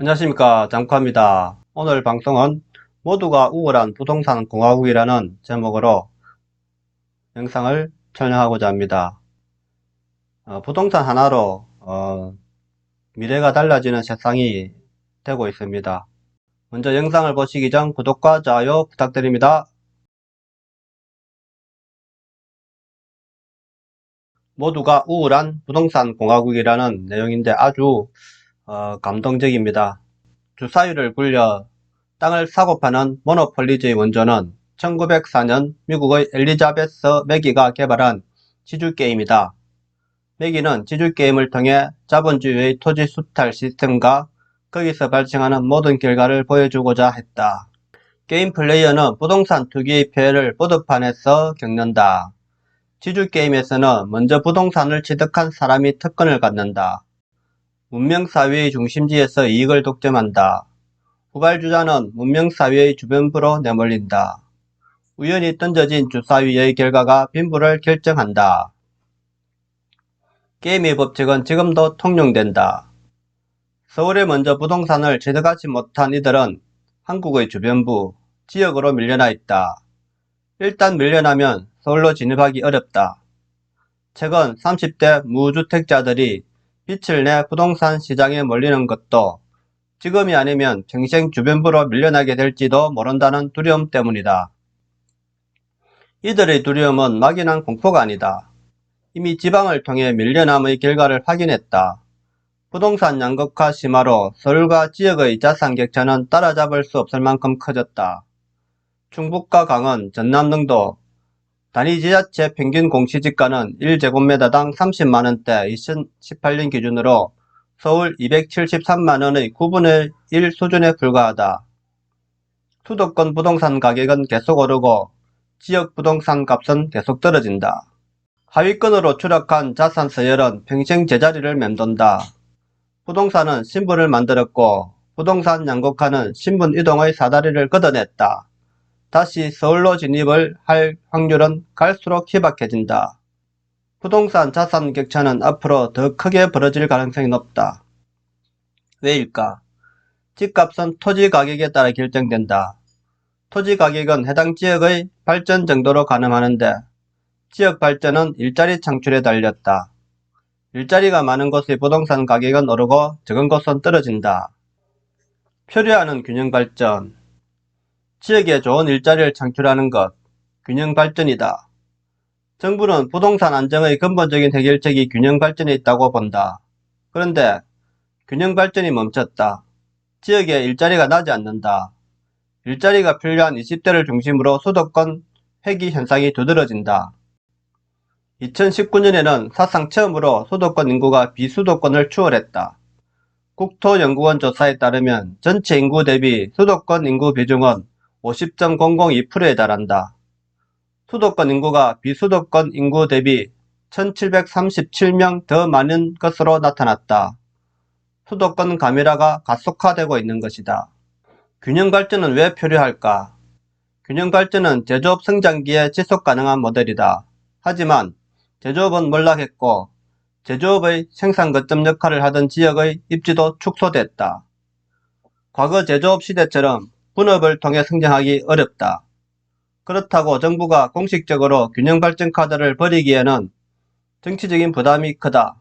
안녕하십니까, 장쿠입니다. 오늘 방송은 모두가 우월한 부동산 공화국이라는 제목으로 영상을 촬영하고자 합니다. 부동산 하나로 미래가 달라지는 세상이 되고 있습니다. 먼저 영상을 보시기 전 구독과 좋아요 부탁드립니다. 모두가 우월한 부동산 공화국이라는 내용인데 아주 감동적입니다. 주사위를 굴려 땅을 사고 파는 모노폴리즈의 원조는 1904년 미국의 엘리자베스 매기가 개발한 지주게임이다. 매기는 지주게임을 통해 자본주의의 토지 수탈 시스템과 거기서 발생하는 모든 결과를 보여주고자 했다. 게임 플레이어는 부동산 투기의 폐해를 보드판에서 겪는다. 지주게임에서는 먼저 부동산을 취득한 사람이 특권을 갖는다. 문명사회의 중심지에서 이익을 독점한다. 후발주자는 문명사회의 주변부로 내몰린다. 우연히 던져진 주사위의 결과가 빈부를 결정한다. 게임의 법칙은 지금도 통용된다. 서울에 먼저 부동산을 취득하지 못한 이들은 한국의 주변부, 지역으로 밀려나 있다. 일단 밀려나면 서울로 진입하기 어렵다. 최근 30대 무주택자들이 빛을 내 부동산 시장에 몰리는 것도 지금이 아니면 평생 주변부로 밀려나게 될지도 모른다는 두려움 때문이다. 이들의 두려움은 막연한 공포가 아니다. 이미 지방을 통해 밀려남의 결과를 확인했다. 부동산 양극화 심화로 서울과 지역의 자산 격차는 따라잡을 수 없을 만큼 커졌다. 충북과 강원, 전남 등도 단위 지자체 평균 공시지가는 1제곱미터당 30만원대 2018년 기준으로 서울 273만원의 9분의 1 수준에 불과하다. 수도권 부동산 가격은 계속 오르고 지역 부동산 값은 계속 떨어진다. 하위권으로 추락한 자산 서열은 평생 제자리를 맴돈다. 부동산은 신분을 만들었고 부동산 양극화는 신분 이동의 사다리를 걷어냈다. 다시 서울로 진입을 할 확률은 갈수록 희박해진다. 부동산 자산 격차는 앞으로 더 크게 벌어질 가능성이 높다. 왜일까? 집값은 토지 가격에 따라 결정된다. 토지 가격은 해당 지역의 발전 정도로 가늠하는데 지역 발전은 일자리 창출에 달렸다. 일자리가 많은 곳의 부동산 가격은 오르고 적은 곳은 떨어진다. 표류하는 균형 발전. 지역에 좋은 일자리를 창출하는 것, 균형 발전이다. 정부는 부동산 안정의 근본적인 해결책이 균형 발전에 있다고 본다. 그런데 균형 발전이 멈췄다. 지역에 일자리가 나지 않는다. 일자리가 필요한 20대를 중심으로 수도권 회귀 현상이 두드러진다. 2019년에는 사상 처음으로 수도권 인구가 비수도권을 추월했다. 국토연구원 조사에 따르면 전체 인구 대비 수도권 인구 비중은 50.002%에 달한다. 수도권 인구가 비수도권 인구 대비 1737명 더 많은 것으로 나타났다. 수도권 가밀화가 가속화되고 있는 것이다. 균형 발전은 왜 필요할까? 균형 발전은 제조업 성장기에 지속 가능한 모델이다. 하지만 제조업은 몰락했고 제조업의 생산 거점 역할을 하던 지역의 입지도 축소됐다. 과거 제조업 시대처럼 분업을 통해 성장하기 어렵다. 그렇다고 정부가 공식적으로 균형 발전 카드를 버리기에는 정치적인 부담이 크다.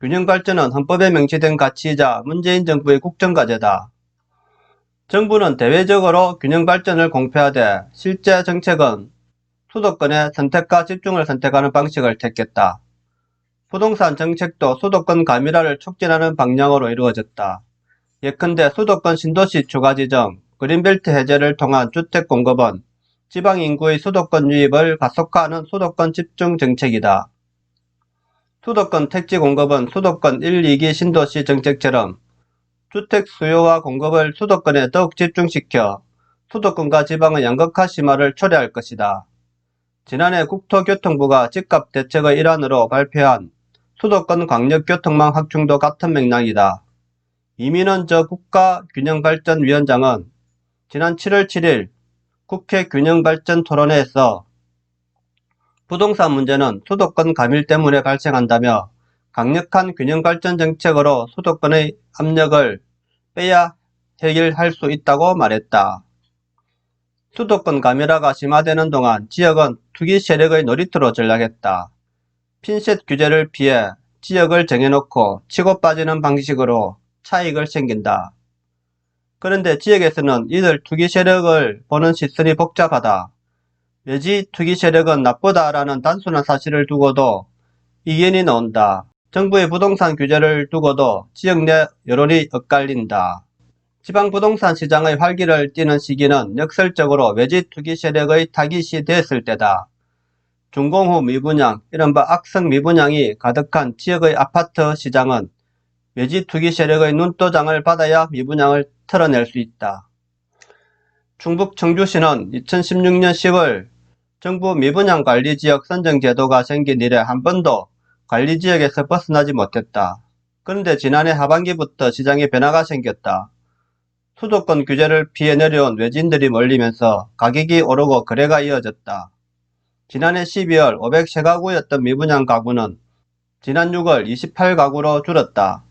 균형 발전은 헌법에 명시된 가치이자 문재인 정부의 국정과제다. 정부는 대외적으로 균형 발전을 공표하되 실제 정책은 수도권의 선택과 집중을 선택하는 방식을 택했다. 부동산 정책도 수도권 가밀화를 촉진하는 방향으로 이루어졌다. 예컨대 수도권 신도시 추가 지정, 그린벨트 해제를 통한 주택 공급은 지방 인구의 수도권 유입을 가속화하는 수도권 집중 정책이다. 수도권 택지 공급은 수도권 1, 2기 신도시 정책처럼 주택 수요와 공급을 수도권에 더욱 집중시켜 수도권과 지방의 양극화 심화를 초래할 것이다. 지난해 국토교통부가 집값 대책의 일환으로 발표한 수도권 광역교통망 확충도 같은 맥락이다. 이민원 저 국가균형발전위원장은 지난 7월 7일 국회 균형발전 토론회에서 부동산 문제는 수도권 가밀 때문에 발생한다며 강력한 균형발전 정책으로 수도권의 압력을 빼야 해결할 수 있다고 말했다. 수도권 가멸화가 심화되는 동안 지역은 투기 세력의 놀이터로 전락했다. 핀셋 규제를 피해 지역을 정해놓고 치고 빠지는 방식으로 차익을 챙긴다. 그런데 지역에서는 이들 투기 세력을 보는 시선이 복잡하다. 외지 투기 세력은 나쁘다라는 단순한 사실을 두고도 이견이 나온다. 정부의 부동산 규제를 두고도 지역 내 여론이 엇갈린다. 지방 부동산 시장의 활기를 띠는 시기는 역설적으로 외지 투기 세력의 타깃이 됐을 때다. 준공후 미분양, 이른바 악성 미분양이 가득한 지역의 아파트 시장은 외지 투기 세력의 눈도장을 받아야 미분양을 털어낼 수 있다. 충북 청주시는 2016년 10월 정부 미분양 관리지역 선정 제도가 생긴 이래 한 번도 관리지역에서 벗어나지 못했다. 그런데 지난해 하반기부터 시장에 변화가 생겼다. 수도권 규제를 피해 내려온 외지인들이 몰리면서 가격이 오르고 거래가 이어졌다. 지난해 12월 503가구였던 미분양 가구는 지난 6월 28가구로 줄었다.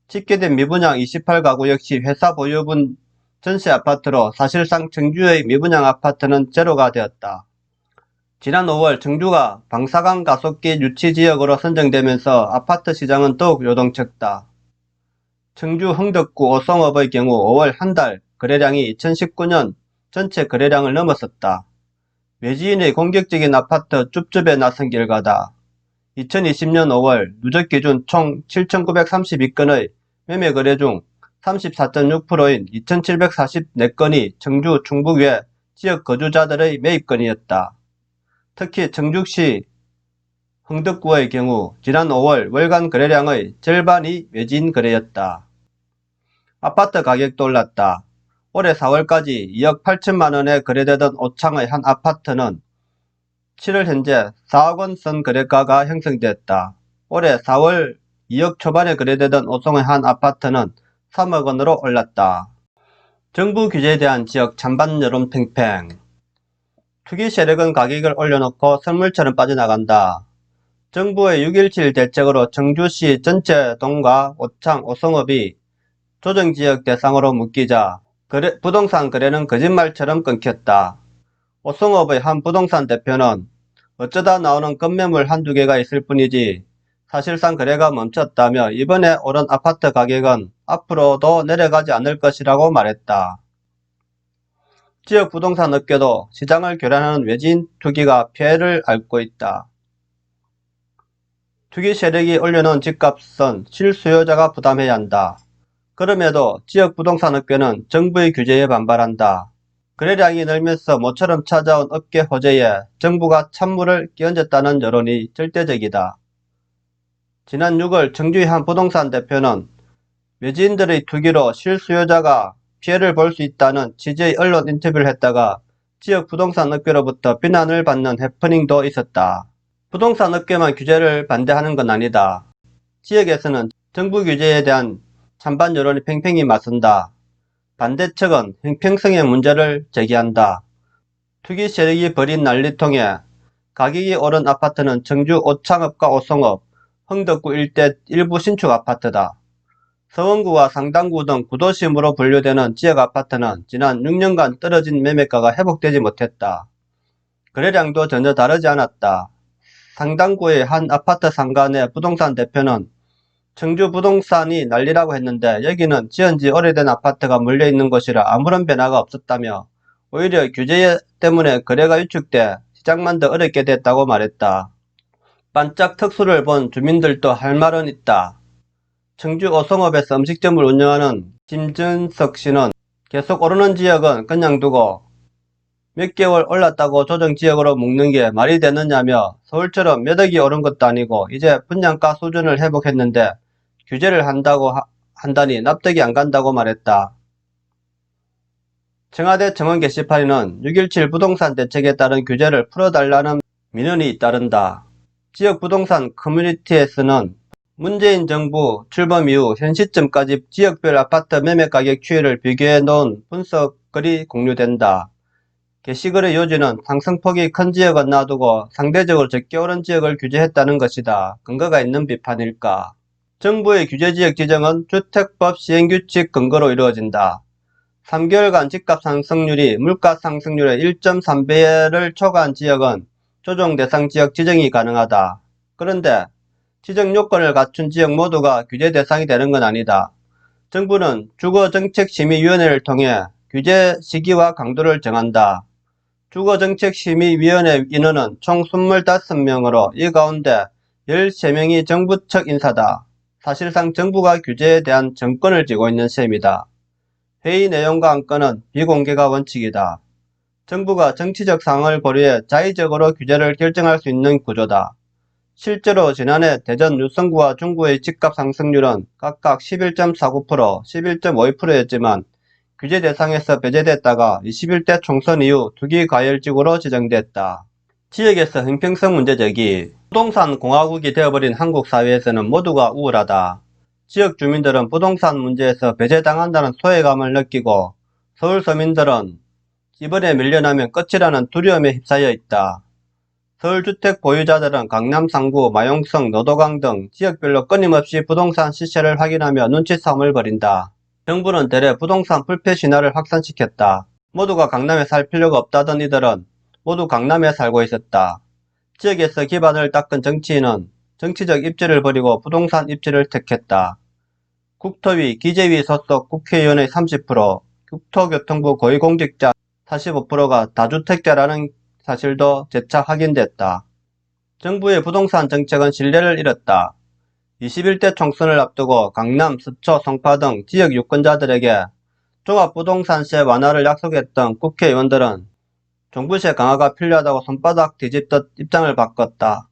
집계된 미분양 28가구 역시 회사 보유분 전세 아파트로 사실상 청주의 미분양 아파트는 제로가 되었다. 지난 5월 청주가 방사강 가속기 유치 지역으로 선정되면서 아파트 시장은 더욱 요동쳤다. 청주 흥덕구 오송읍의 경우 5월 한 달 거래량이 2019년 전체 거래량을 넘어섰다. 외지인의 공격적인 아파트 줍줍에 나선 결과다. 2020년 5월 누적 기준 총 7,932건의 매매 거래 중 34.6%인 2,744건이 청주 충북 외 지역 거주자들의 매입건이었다. 특히 청주시 흥덕구의 경우 지난 5월 월간 거래량의 절반이 외지인 거래였다. 아파트 가격도 올랐다. 올해 4월까지 2억 8천만원에 거래되던 오창의 한 아파트는 7월 현재 4억원 선 거래가가 형성됐다. 올해 4월 2억 초반에 거래되던 오송의 한 아파트는 3억원으로 올랐다. 정부 규제에 대한 지역 찬반 여론 팽팽. 투기 세력은 가격을 올려놓고 선물처럼 빠져나간다. 정부의 6.17 대책으로 청주시 전체 동과 오창, 오송읍이 조정지역 대상으로 묶이자 부동산 거래는 거짓말처럼 끊겼다. 오송읍의 한 부동산 대표는 어쩌다 나오는 건매물 한두 개가 있을 뿐이지 사실상 거래가 멈췄다며 이번에 오른 아파트 가격은 앞으로도 내려가지 않을 것이라고 말했다. 지역 부동산 업계도 시장을 교란하는 외지인 투기가 폐해를 앓고 있다. 투기 세력이 올려놓은 집값은 실수요자가 부담해야 한다. 그럼에도 지역 부동산 업계는 정부의 규제에 반발한다. 거래량이 늘면서 모처럼 찾아온 업계 호재에 정부가 찬물을 끼얹었다는 여론이 절대적이다. 지난 6월 청주의 한 부동산 대표는 외지인들의 투기로 실수요자가 피해를 볼 수 있다는 취지의 언론 인터뷰를 했다가 지역 부동산 업계로부터 비난을 받는 해프닝도 있었다. 부동산 업계만 규제를 반대하는 건 아니다. 지역에서는 정부 규제에 대한 찬반 여론이 팽팽히 맞선다. 반대 측은 형평성의 문제를 제기한다. 투기 세력이 벌인 난리통에 가격이 오른 아파트는 청주 오창읍과 오송읍, 흥덕구 일대 일부 신축 아파트다. 서원구와 상당구 등 구도심으로 분류되는 지역 아파트는 지난 6년간 떨어진 매매가가 회복되지 못했다. 거래량도 전혀 다르지 않았다. 상당구의 한 아파트 상가 내 부동산 대표는 청주 부동산이 난리라고 했는데 여기는 지은지 오래된 아파트가 몰려있는 곳이라 아무런 변화가 없었다며 오히려 규제 때문에 거래가 위축돼 시장만 더 어렵게 됐다고 말했다. 반짝 특수를 본 주민들도 할 말은 있다. 청주 오송읍에서 음식점을 운영하는 김준석 씨는 계속 오르는 지역은 그냥 두고 몇 개월 올랐다고 조정지역으로 묶는 게 말이 되느냐며 서울처럼 몇 억이 오른 것도 아니고 이제 분양가 수준을 회복했는데 규제를 한다니 납득이 안 간다고 말했다. 청와대 청원 게시판에는 6.17 부동산 대책에 따른 규제를 풀어달라는 민원이 따른다. 지역 부동산 커뮤니티에서는 문재인 정부 출범 이후 현 시점까지 지역별 아파트 매매가격 추이를 비교해 놓은 분석글이 공유된다. 게시글의 요지는 상승폭이 큰 지역은 놔두고 상대적으로 적게 오른 지역을 규제했다는 것이다. 근거가 있는 비판일까? 정부의 규제지역 지정은 주택법 시행규칙 근거로 이루어진다. 3개월간 집값 상승률이 물가 상승률의 1.3배를 초과한 지역은 조정 대상 지역 지정이 가능하다. 그런데 지정 요건을 갖춘 지역 모두가 규제 대상이 되는 건 아니다. 정부는 주거정책심의위원회를 통해 규제 시기와 강도를 정한다. 주거정책심의위원회 인원은 총 25명으로 이 가운데 13명이 정부 측 인사다. 사실상 정부가 규제에 대한 정권을 쥐고 있는 셈이다. 회의 내용과 안건은 비공개가 원칙이다. 정부가 정치적 상황을 고려해 자의적으로 규제를 결정할 수 있는 구조다. 실제로 지난해 대전 유성구와 중구의 집값 상승률은 각각 11.49%, 11.52%였지만 규제 대상에서 배제됐다가 21대 총선 이후 투기과열지구로 지정됐다. 지역에서 형평성 문제 제기, 부동산 공화국이 되어버린 한국 사회에서는 모두가 우울하다. 지역 주민들은 부동산 문제에서 배제당한다는 소외감을 느끼고 서울 서민들은 이번에 밀려나면 끝이라는 두려움에 휩싸여 있다. 서울주택 보유자들은 강남 상구, 마용성, 노도강 등 지역별로 끊임없이 부동산 시세를 확인하며 눈치싸움을 벌인다. 정부는 대래 부동산 불패 신화를 확산시켰다. 모두가 강남에 살 필요가 없다던 이들은 모두 강남에 살고 있었다. 지역에서 기반을 닦은 정치인은 정치적 입지를 버리고 부동산 입지를 택했다. 국토위, 기재위 소속 국회의원의 30%, 국토교통부 고위공직자 45%가 다주택자라는 사실도 재차 확인됐다. 정부의 부동산 정책은 신뢰를 잃었다. 21대 총선을 앞두고 강남, 서초, 송파 등 지역 유권자들에게 종합부동산세 완화를 약속했던 국회의원들은 종부세 강화가 필요하다고 손바닥 뒤집듯 입장을 바꿨다.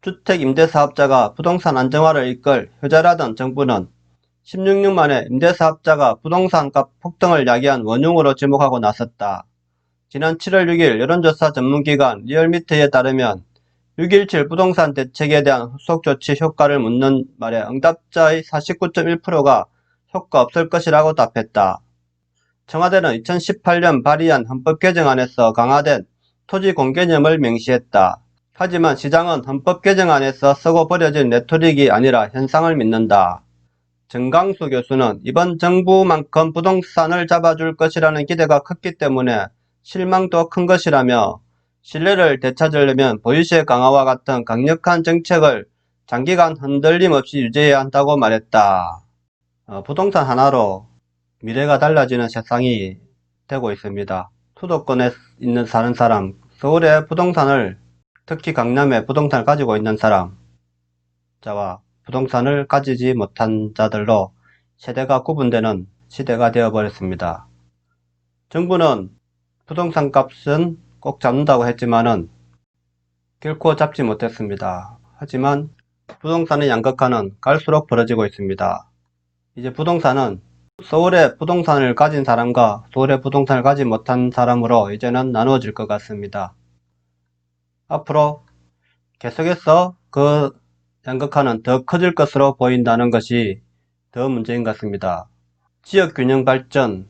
주택 임대사업자가 부동산 안정화를 이끌 효자라던 정부는 16년 만에 임대사업자가 부동산값 폭등을 야기한 원흉으로 지목하고 나섰다. 지난 7월 6일 여론조사 전문기관 리얼미터에 따르면 6.17 부동산 대책에 대한 후속조치 효과를 묻는 말에 응답자의 49.1%가 효과 없을 것이라고 답했다. 청와대는 2018년 발의한 헌법 개정안에서 강화된 토지 공개념을 명시했다. 하지만 시장은 헌법 개정안에서 쓰고 버려진 레토릭이 아니라 현상을 믿는다. 정강수 교수는 이번 정부만큼 부동산을 잡아줄 것이라는 기대가 컸기 때문에 실망도 큰 것이라며 신뢰를 되찾으려면 보유세 강화와 같은 강력한 정책을 장기간 흔들림 없이 유지해야 한다고 말했다. 부동산 하나로 미래가 달라지는 세상이 되고 있습니다. 수도권에 사는 사람, 서울의 부동산을, 특히 강남에 부동산을 가지고 있는 사람 자와 부동산을 가지지 못한 자들로 세대가 구분되는 시대가 되어버렸습니다. 정부는 부동산 값은 꼭 잡는다고 했지만은 결코 잡지 못했습니다. 하지만 부동산의 양극화는 갈수록 벌어지고 있습니다. 이제 부동산은 서울에 부동산을 가진 사람과 서울에 부동산을 가지 못한 사람으로 이제는 나누어질 것 같습니다. 앞으로 계속해서 그 양극화는 더 커질 것으로 보인다는 것이 더 문제인 것 같습니다. 지역균형 발전을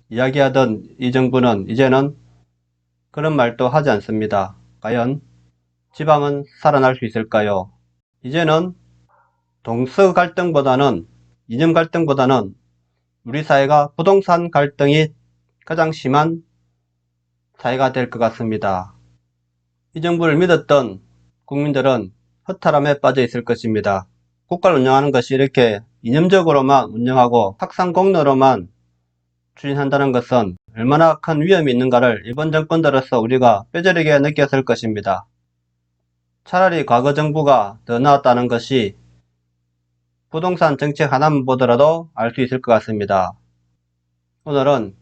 이야기하던 이 정부는 이제는 그런 말도 하지 않습니다. 과연 지방은 살아날 수 있을까요? 이제는 동서 갈등보다는 이념 갈등보다는 우리 사회가 부동산 갈등이 가장 심한 사회가 될 것 같습니다. 이 정부를 믿었던 국민들은 허탈함에 빠져 있을 것입니다. 국가를 운영하는 것이 이렇게 이념적으로만 운영하고 학상공로로만 추진한다는 것은 얼마나 큰 위험이 있는가를 이번 정권 들어서 우리가 뼈저리게 느꼈을 것입니다. 차라리 과거 정부가 더 나았다는 것이 부동산 정책 하나만 보더라도 알 수 있을 것 같습니다. 오늘은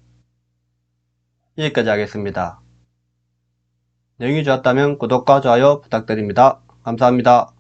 여기까지 하겠습니다. 내용이 좋았다면 구독과 좋아요 부탁드립니다. 감사합니다.